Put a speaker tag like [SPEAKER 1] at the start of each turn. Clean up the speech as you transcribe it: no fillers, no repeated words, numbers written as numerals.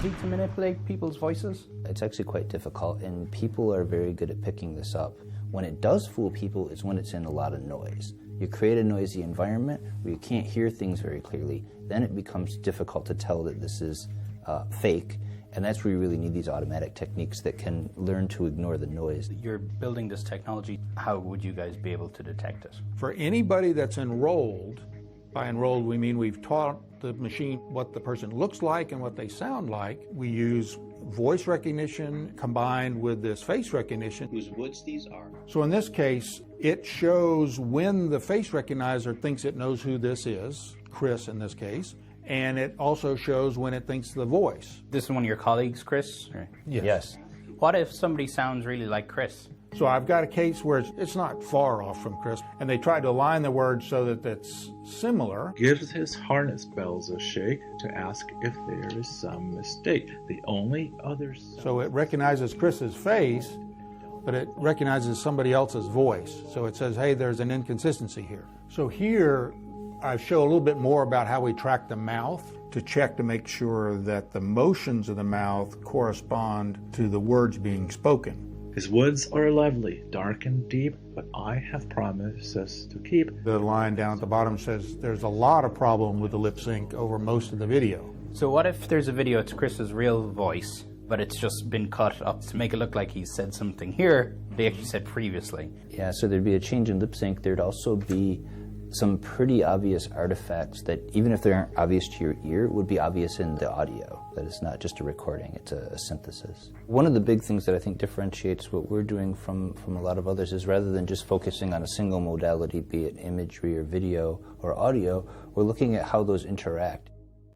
[SPEAKER 1] To manipulate people's voices?
[SPEAKER 2] It's actually quite difficult, and people are very good at picking this up. When it does fool people is when it's in a lot of noise. You create a noisy environment where you can't hear things very clearly, then it becomes difficult to tell that this is fake, and that's where you really need these automatic techniques that can learn to ignore the noise.
[SPEAKER 1] You're building this technology. How would you guys be able to detect it?
[SPEAKER 3] For anybody that's enrolled, by enrolled we mean we've taught the machine what the person looks like and what they sound like. We use voice recognition combined with this face recognition.
[SPEAKER 4] Whose woods these are.
[SPEAKER 3] So in this case, it shows when the face recognizer thinks it knows who this is, Chris in this case, and it also shows when it thinks the voice.
[SPEAKER 1] This is one of your colleagues, Chris? Or?
[SPEAKER 2] Yes.
[SPEAKER 1] What if somebody sounds really like Chris?
[SPEAKER 3] So I've got a case where it's not far off from Chris, and they tried to align the words so that it's similar.
[SPEAKER 5] Gives his harness bells a shake to ask if there is some mistake. The only other...
[SPEAKER 3] So it recognizes Chris's face, but it recognizes somebody else's voice. So it says, hey, there's an inconsistency here. So here, I show a little bit more about how we track the mouth to check to make sure that the motions of the mouth correspond to the words being spoken.
[SPEAKER 5] His woods are lovely, dark and deep, but I have promises to keep.
[SPEAKER 3] The line down at the bottom says there's a lot of problem with the lip sync over most of the video.
[SPEAKER 1] So what if there's a video, it's Chris's real voice, but it's just been cut up to make it look like he said something here they actually said previously?
[SPEAKER 2] Yeah, so there'd be a change in lip sync. There'd also be some pretty obvious artifacts that, even if they aren't obvious to your ear, would be obvious in the audio. That it's not just a recording, it's a synthesis. One of the big things that I think differentiates what we're doing from a lot of others is, rather than just focusing on a single modality, be it imagery or video or audio, we're looking at how those interact.